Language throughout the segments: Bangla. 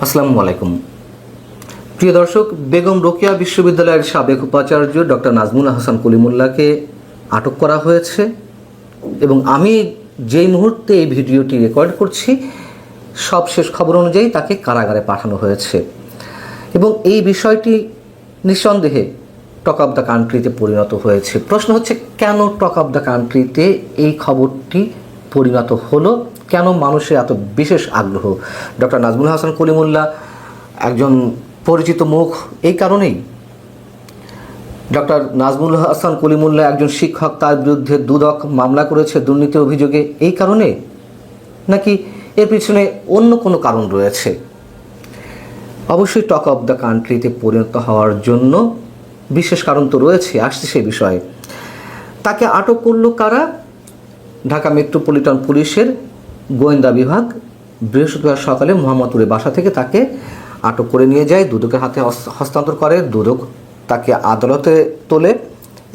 আসসালামু আলাইকুম। প্রিয় দর্শক, বেগম রোকেয়া বিশ্ববিদ্যালয়ের সাবেক উপাচার্য ডক্টর নাজমুল হাসান কলিমুল্লাহকে আটক করা হয়েছে এবং আমি যেই মুহূর্তে এই ভিডিওটি রেকর্ড করছি সবশেষ খবর অনুযায়ী তাকে কারাগারে পাঠানো হয়েছে এবং এই বিষয়টি নিঃসন্দেহে টক অফ দ্য কান্ট্রিতে পরিণত হয়েছে। প্রশ্ন হচ্ছে, কেন টক অফ দ্য কান্ট্রিতে এই খবরটি পরিণত হলো? কেন মানুষের এত বিশেষ আগ্রহ? ডক্টর নাজমুল হাসান কলিমুল্লাহ একজন পরিচিত মুখ এই কারণেই। ডক্টর নাজমুল হাসান কলিমুল্লাহ একজন শিক্ষক, তার বিরুদ্ধে দুদক মামলা করেছে দুর্নীতি অভিযোগে এই কারণে, নাকি এর পিছনে অন্য কোনো কারণ রয়েছে? অবশ্যই টক অফ দ্য কান্ট্রিতে পরিণত হওয়ার জন্য বিশেষ কারণ তো রয়েছে, আসছে সেই বিষয়ে। তাকে আটক করলো কারা? ঢাকা মেট্রোপলিটন পুলিশের গোয়েন্দা বিভাগ বৃহস্পতিবার সকালে মোহাম্মদপুরের বাসা থেকে তাকে আটক করে নিয়ে যায়, দুদকের হাতে হস্তান্তর করে। দুদক তাকে আদালতে তোলে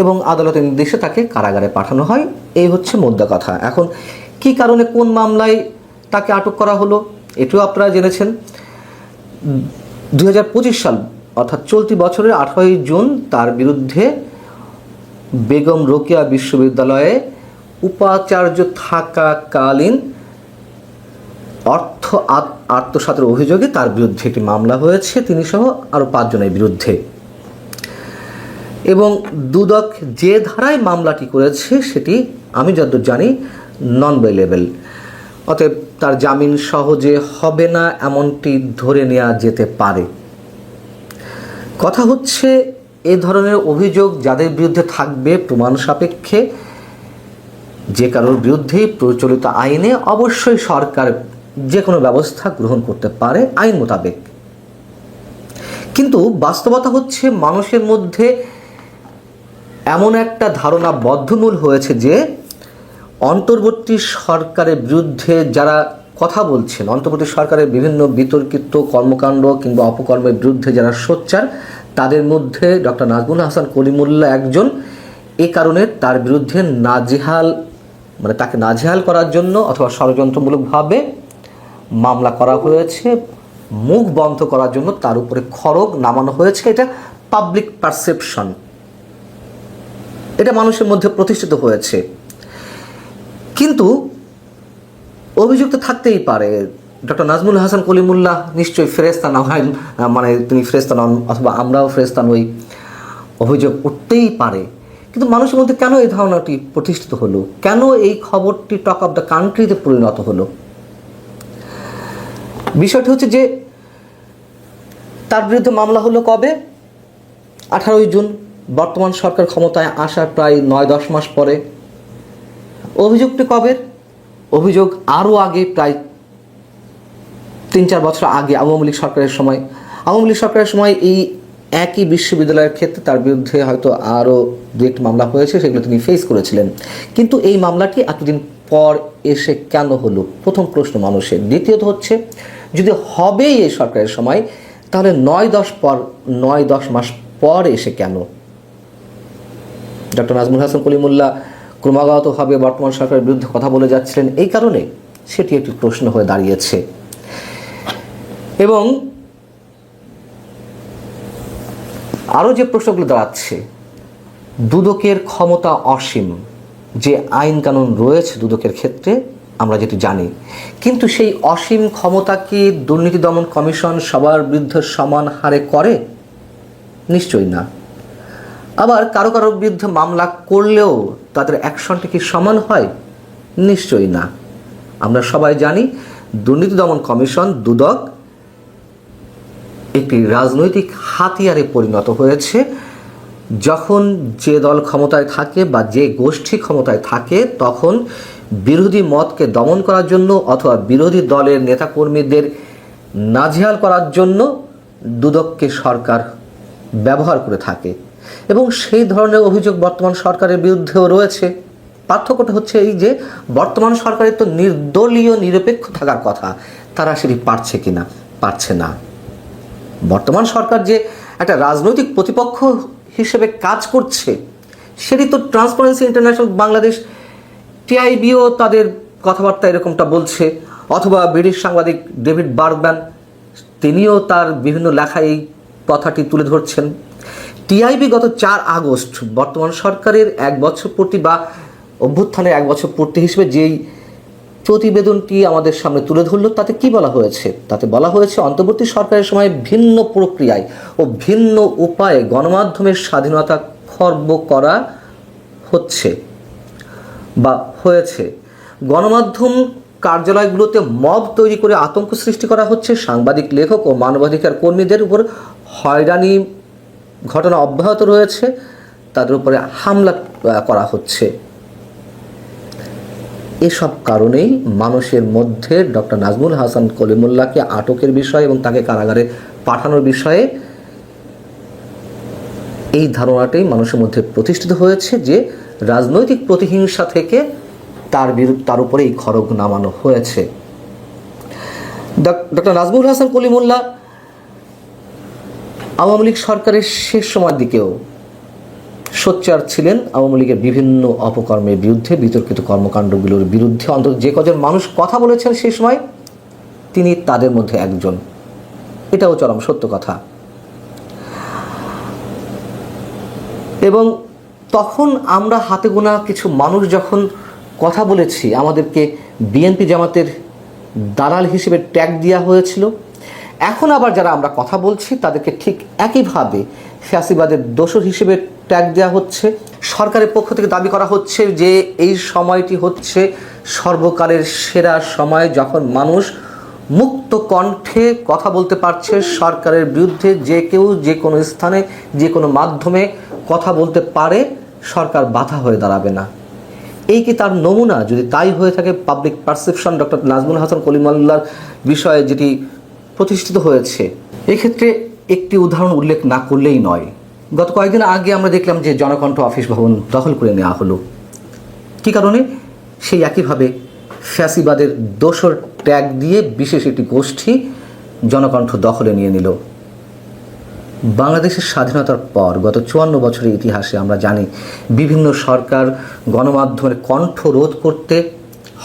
এবং আদালতের নির্দেশে তাকে কারাগারে পাঠানো হয়। এই হচ্ছে মোদ্দা কথা। এখন কি কারণে, কোন মামলায় তাকে আটক করা হলো এটিও আপনারা জেনেছেন। 2025 সাল অর্থাৎ চলতি বছরের 18 জুন তার বিরুদ্ধে বেগম রোকেয়া বিশ্ববিদ্যালয়ে উপাচার্য থাকাকালীন অর্থ আত্মসাতের অভিযোগে তার বিরুদ্ধে একটি মামলা হয়েছে, তিনি সহ আরও 5 জনের বিরুদ্ধে। এবং দুদক যে ধারায় মামলাটি করেছে সেটি আমি যতদূর জানি নন বেইলেবল, অতএব তার জামিন সহজে হবে না এমনটি ধরে নেওয়া যেতে পারে। কথা হচ্ছে, এ ধরনের অভিযোগ যাদের বিরুদ্ধে থাকবে প্রমাণ সাপেক্ষে যে কারোর বিরুদ্ধেই প্রচলিত আইনে অবশ্যই সরকার যে কোনো ব্যবস্থা গ্রহণ করতে পারে আইন মোতাবেক। কিন্তু বাস্তবতা হচ্ছে, মানুষের মধ্যে এমন একটা ধারণা বদ্ধমূল হয়েছে যে অন্তর্বর্তী সরকারের বিরুদ্ধে যারা কথা বলছেন, অন্তর্বর্তী সরকারের বিভিন্ন বিতর্কিত কর্মকাণ্ড কিংবা অপকর্মের বিরুদ্ধে যারা সোচ্চার, তাদের মধ্যে ডক্টর নাজমুল হাসান কলিমুল্লাহ একজন। এই কারণে তার বিরুদ্ধে তাকে নাজেহাল করার জন্য অথবা ষড়যন্ত্রমূলকভাবে মামলা করা হয়েছে, মুখ বন্ধ করার জন্য তার উপরে খড়গ নামানো হয়েছে। এটা পাবলিক পারসেপশন, এটা মানুষের মধ্যে প্রতিষ্ঠিত হয়েছে। কিন্তু অভিযুক্ত থাকতেই পারে। ডক্টর নাজমুল হাসান কলিমুল্লাহ নিশ্চয়ই ফেরেশতা না হয়, তিনি ফেরেশতা নন অথবা আমরাও ফেরেশতা নই, অভিযোগ উঠতেই পারে। কিন্তু মানুষের মধ্যে কেন এই ধারণাটি প্রতিষ্ঠিত হলো? কেন এই খবরটি টক অফ দ্য কান্ট্রিতে পরিণত হলো? বিষয়টি হচ্ছে যে তার বিরুদ্ধে মামলা হলো কবে? 18 জুন, বর্তমান সরকার ক্ষমতায় আসার প্রায় 9-10 মাস পরে। অভিযোগটি কবে? অভিযোগ আরও আগে, প্রায় 3-4 বছর আগে আওয়ামী লীগ সরকারের সময়। আওয়ামী লীগ সরকারের সময় এই একই বিশ্ববিদ্যালয়ের ক্ষেত্রে তার বিরুদ্ধে হয়তো আরও 2-1টি মামলা হয়েছে, সেগুলো তিনি ফেস করেছিলেন। কিন্তু এই মামলাটি এতদিন পর এসে কেন হলো, প্রথম প্রশ্ন মানুষের। দ্বিতীয়ত হচ্ছে, যদি হবেই এই সরকারের সময়, তাহলে 9-10 মাস পর এসে কেন? ডক্টর নাজমুল হাসান কলিমুল্লাহ ক্রমাগতভাবে বর্তমান সরকারের বিরুদ্ধে কথা বলে যাচ্ছিলেন এই কারণে, সেটি একটি প্রশ্ন হয়ে দাঁড়িয়েছে। এবং আরও যে প্রশ্নগুলো দাঁড়াচ্ছে, দুদকের ক্ষমতা অসীম, যে আইন কানুন রয়েছে দুদকের ক্ষেত্রে আমরা যেটি জানি, কিন্তু সেই অসীম ক্ষমতা কি দুর্নীতি দমন কমিশন সবার বিরুদ্ধে সমান হারে করে? নিশ্চয়ই না। আবার কারো কারো বিরুদ্ধে মামলা করলেও তাদের অ্যাকশনটি কি সমান হয়? নিশ্চয়ই না। আমরা সবাই জানি দুর্নীতি দমন কমিশন, দুদক একটি রাজনৈতিক হাতিয়ারে পরিণত হয়েছে। যখন যে দল ক্ষমতায় থাকে বা যে গোষ্ঠী ক্ষমতায় থাকে, তখন বিরোধী মতকে দমন করার জন্য অথবা বিরোধী দলের নেতাকর্মীদের নাজেহাল করার জন্য দুদককে সরকার ব্যবহার করে থাকে এবং সেই ধরনের অভিযোগ বর্তমান সরকারের বিরুদ্ধেও রয়েছে। পার্থক্যটা হচ্ছে এই যে, বর্তমান সরকারের তো নির্দলীয় নিরপেক্ষ থাকার কথা, তারা সেটি পারছে কিনা? পারছে না। বর্তমান সরকার যে একটা রাজনৈতিক প্রতিপক্ষ হিসেবে কাজ করছে, সেটি তো ট্রান্সপারেন্সি ইন্টারন্যাশনাল বাংলাদেশ, টিআইবিও তাদের কথাবার্তা এরকমটা বলছে, অথবা ব্রিটিশ সাংবাদিক ডেভিড বার্গম্যান তিনিও তার বিভিন্ন লেখায় এই কথাটি তুলে ধরছেন। টিআইবি গত 4 আগস্ট বর্তমান সরকারের 1 বছর পূর্তি বা অভ্যুত্থানের 1 বছর পূর্তি হিসেবে যেই প্রতিবেদনটি আমাদের সামনে তুলে ধরলো, তাতে কি বলা হয়েছে? তাতে বলা হয়েছে অন্তর্বর্তী সরকারের সময় ভিন্ন প্রক্রিয়ায় ও ভিন্ন উপায়ে গণমাধ্যমের স্বাধীনতা খর্ব করা হচ্ছে বা হয়েছে। গণমাধ্যম কার্যালয়গুলোতে মব তৈরি করে আতঙ্ক সৃষ্টি করা হচ্ছে। সাংবাদিক, লেখক ও মানবাধিকার কর্মীদের উপর হয়রানি ঘটনা অব্যাহত রয়েছে, তাদের উপরে হামলা করা হচ্ছে। এসব কারণেই মানুষের মধ্যে ডক্টর নাজমুল হাসান কলিমুল্লাহকে আটকের বিষয়ে এবং তাকে কারাগারে পাঠানোর বিষয়ে এই ধারণাটাই মানুষের মধ্যে প্রতিষ্ঠিত হয়েছে যে রাজনৈতিক প্রতিহিংসা থেকে তার উপরে এই খড়গ নামানো হয়েছে। ডক্টর নাজমুল হাসান কলিমুল্লাহ আওয়ামী লীগ সরকারের শেষ সময়ের দিকেও সোচ্চার ছিলেন আওয়ামী লীগের বিভিন্ন অপকর্মের বিরুদ্ধে, বিতর্কিত কর্মকাণ্ডগুলোর বিরুদ্ধে। অন্তত যে কজন মানুষ কথা বলেছেন সেই সময়, তিনি তাদের মধ্যে একজন। এটাও চরম সত্য কথা। এবং তখন আমরা হাতে গোনা কিছু মানুষ যখন কথা বলেছি, আমাদেরকে বিএনপি জামাতের দালাল হিসেবে ট্যাগ দেওয়া হয়েছিল। এখন আবার যারা আমরা কথা বলছি তাদেরকে ঠিক একইভাবে ফ্যাসিবাদের দোসর হিসেবে ট্যাগ দেওয়া হচ্ছে। সরকারের পক্ষ থেকে দাবি করা হচ্ছে যে এই সময়টি হচ্ছে সর্বকালের সেরা সময়, যখন মানুষ মুক্ত কণ্ঠে কথা বলতে পারছে সরকারের বিরুদ্ধে। যে কেউ যে কোনো স্থানে যে কোনো মাধ্যমে কথা বলতে পারে, সরকার বাধা হয়ে দাঁড়াবে না। এই কি তার নমুনা? যদি তাই হয়ে থাকে, public perception doctor Nazmul Hasan কলিমুল্লাহর বিষয়ে যেটি প্রতিষ্ঠিত হয়েছে, এক্ষেত্রে একটি উদাহরণ উল্লেখ না করলেই নয়। গত কয়েকদিন আগে আমরা দেখলাম যে জনকণ্ঠ অফিস ভবন দখল করে নেওয়া হলো। কী কারণে? সেই একইভাবে ফ্যাসিবাদের দোসর ট্যাগ দিয়ে বিশেষ একটি গোষ্ঠী জনকণ্ঠ দখলে নিয়ে নিল। বাংলাদেশের স্বাধীনতার পর গত 54 বছরের ইতিহাসে আমরা জানি বিভিন্ন সরকার গণমাধ্যমের কণ্ঠ রোধ করতে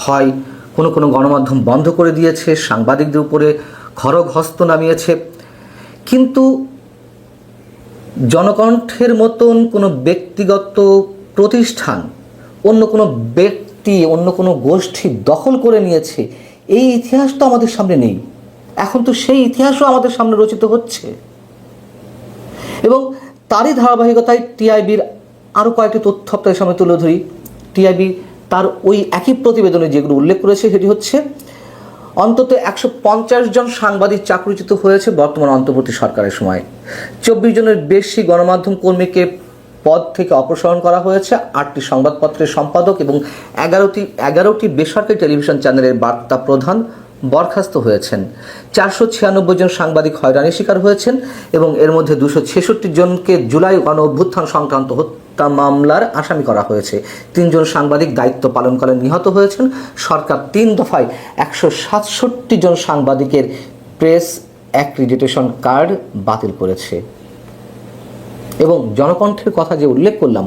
হয় কোনো গণমাধ্যম বন্ধ করে দিয়েছে, সাংবাদিকদের উপরে খড়গ হস্ত নামিয়েছে। কিন্তু জনকণ্ঠের মতন কোনো ব্যক্তিগত প্রতিষ্ঠান অন্য কোনো ব্যক্তি, অন্য কোনো গোষ্ঠী দখল করে নিয়েছে, এই ইতিহাস তো আমাদের সামনে নেই। এখন তো সেই ইতিহাসও আমাদের সামনে রচিত হচ্ছে। এবং তারই ধারাবাহিকতায় টিআইবির আরও কয়েকটি তথ্য আপনাদের সামনে তুলে ধরি। টিআইবি তার ওই একই প্রতিবেদনে যেগুলো উল্লেখ করেছে সেটি হচ্ছে অন্তত 150 জন সাংবাদিক চাকরিচ্যুত হয়েছে বর্তমান অন্তর্বর্তী সরকারের সময়। 24 জনের বেশি গণমাধ্যম কর্মীকে পদ থেকে অপসারণ করা হয়েছে। 8টি সংবাদপত্রের সম্পাদক এবং 11টি বেসরকারি টেলিভিশন চ্যানেলের বার্তা প্রধান বরখাস্ত হয়েছেন। 496 জন সাংবাদিক হয়রানির শিকার হয়েছেন এবং এর মধ্যে 266 জনকে জুলাই গণ অভ্যুত্থান সংক্রান্ত হত্যা মামলার আসামি করা হয়েছে। 3 জন সাংবাদিক দায়িত্ব পালনকালে নিহত হয়েছেন। সরকার 3 দফায় 167 জন সাংবাদিকের প্রেস অ্যাক্রিডিটেশন কার্ড বাতিল করেছে। এবং জনকণ্ঠের কথা যে উল্লেখ করলাম,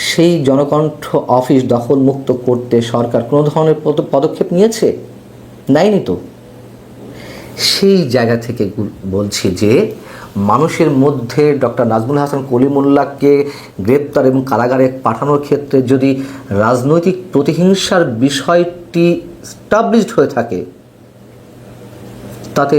সেই জনকণ্ঠ অফিস দখলমুক্ত করতে সরকার কোনো ধরনের পদক্ষেপ নিয়েছে? নাইনি তো। সেই জায়গা থেকে বলছি যে মানুষের মধ্যে ডক্টর নাজমুল হাসান কলিমুল্লাহকে গ্রেপ্তার এবং কারাগারে পাঠানোর ক্ষেত্রে যদি রাজনৈতিক প্রতিহিংসার বিষয়টি স্টাবলিশড হয়ে থাকে, তাতে